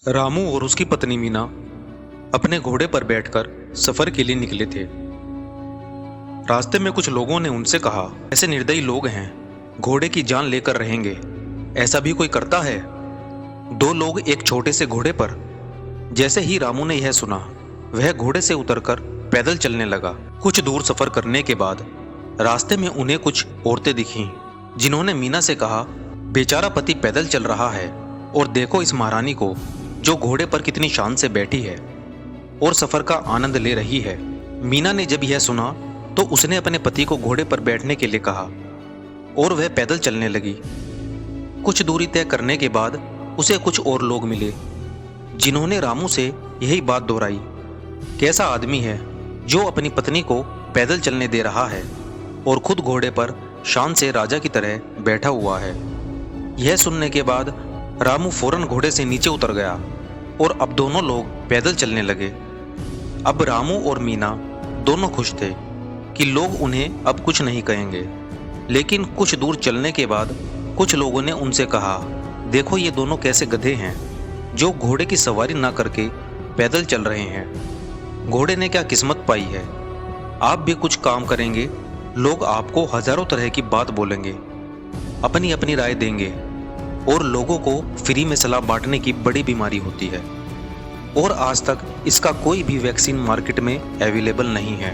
रामू और उसकी पत्नी मीना अपने घोड़े पर बैठकर सफर के लिए निकले थे। रास्ते में कुछ लोगों ने उनसे कहा, ऐसे निर्दयी लोग हैं, घोड़े की जान लेकर रहेंगे, ऐसा भी कोई करता है? दो लोग एक छोटे से घोड़े पर। जैसे ही रामू ने यह सुना, वह घोड़े से उतरकर पैदल चलने लगा। कुछ दूर सफर करने के बाद रास्ते में उन्हें कुछ औरतें दिखीं, जिन्होंने मीना से कहा, बेचारा पति पैदल चल रहा है और देखो इस महारानी को, जो घोड़े पर कितनी शान से बैठी है और सफर का आनंद ले रही है। मीना ने जब यह सुना तो उसने अपने पति को घोड़े पर बैठने के लिए कहा और वह पैदल चलने लगी। कुछ दूरी तय करने के बाद उसे कुछ और लोग मिले, जिन्होंने रामू से यही बात दोहराई, कैसा आदमी है जो अपनी पत्नी को पैदल चलने दे रहा है और खुद घोड़े पर शान से राजा की तरह बैठा हुआ है। यह सुनने के बाद रामू फौरन घोड़े से नीचे उतर गया और अब दोनों लोग पैदल चलने लगे। अब रामू और मीना दोनों खुश थे कि लोग उन्हें अब कुछ नहीं कहेंगे। लेकिन कुछ दूर चलने के बाद कुछ लोगों ने उनसे कहा, देखो ये दोनों कैसे गधे हैं जो घोड़े की सवारी ना करके पैदल चल रहे हैं। घोड़े ने क्या किस्मत पाई है? आप भी कुछ काम करेंगे, लोग आपको हजारों तरह की बात बोलेंगे, अपनी अपनी राय देंगे और लोगों को फ्री में सलाह बांटने की बड़ी बीमारी होती है और आज तक इसका कोई भी वैक्सीन मार्केट में अवेलेबल नहीं है।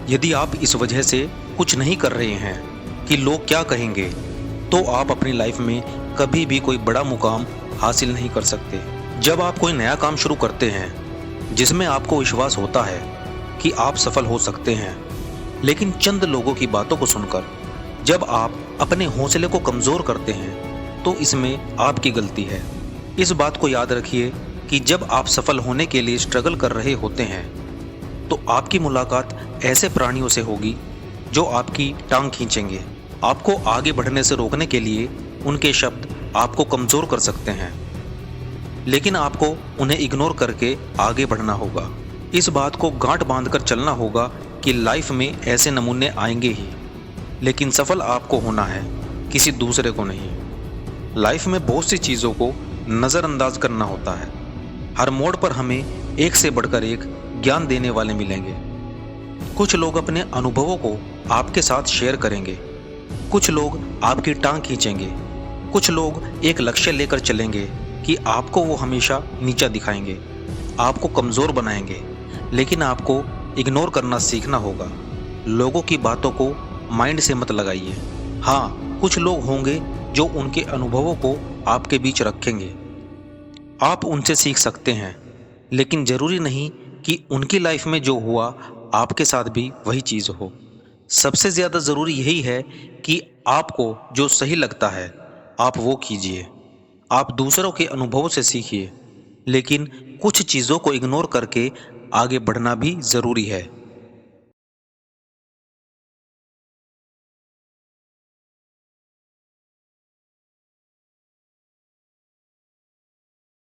यदि आप इस वजह से कुछ नहीं कर रहे हैं कि लोग क्या कहेंगे, तो आप अपनी लाइफ में कभी भी कोई बड़ा मुकाम हासिल नहीं कर सकते। जब आप कोई नया काम शुरू करते हैं जिसमें आपको विश्वास होता है कि आप सफल हो सकते हैं, लेकिन चंद लोगों की बातों को सुनकर जब आप अपने हौसले को कमज़ोर करते हैं, तो इसमें आपकी गलती है। इस बात को याद रखिए कि जब आप सफल होने के लिए स्ट्रगल कर रहे होते हैं, तो आपकी मुलाकात ऐसे प्राणियों से होगी जो आपकी टांग खींचेंगे। आपको आगे बढ़ने से रोकने के लिए उनके शब्द आपको कमज़ोर कर सकते हैं, लेकिन आपको उन्हें इग्नोर करके आगे बढ़ना होगा। इस बात को गांठ बांधकर चलना होगा कि लाइफ में ऐसे नमूने आएंगे ही, लेकिन सफल आपको होना है, किसी दूसरे को नहीं। लाइफ में बहुत सी चीज़ों को नज़रअंदाज करना होता है। हर मोड़ पर हमें एक से बढ़कर एक ज्ञान देने वाले मिलेंगे। कुछ लोग अपने अनुभवों को आपके साथ शेयर करेंगे, कुछ लोग आपकी टांग खींचेंगे, कुछ लोग एक लक्ष्य लेकर चलेंगे कि आपको वो हमेशा नीचा दिखाएंगे, आपको कमज़ोर बनाएंगे, लेकिन आपको इग्नोर करना सीखना होगा। लोगों की बातों को माइंड से मत लगाइए। हाँ, कुछ लोग होंगे जो उनके अनुभवों को आपके बीच रखेंगे। आप उनसे सीख सकते हैं, लेकिन ज़रूरी नहीं कि उनकी लाइफ में जो हुआ आपके साथ भी वही चीज़ हो। सबसे ज़्यादा ज़रूरी यही है कि आपको जो सही लगता है आप वो कीजिए। आप दूसरों के अनुभवों से सीखिए, लेकिन कुछ चीज़ों को इग्नोर करके आगे बढ़ना भी ज़रूरी है।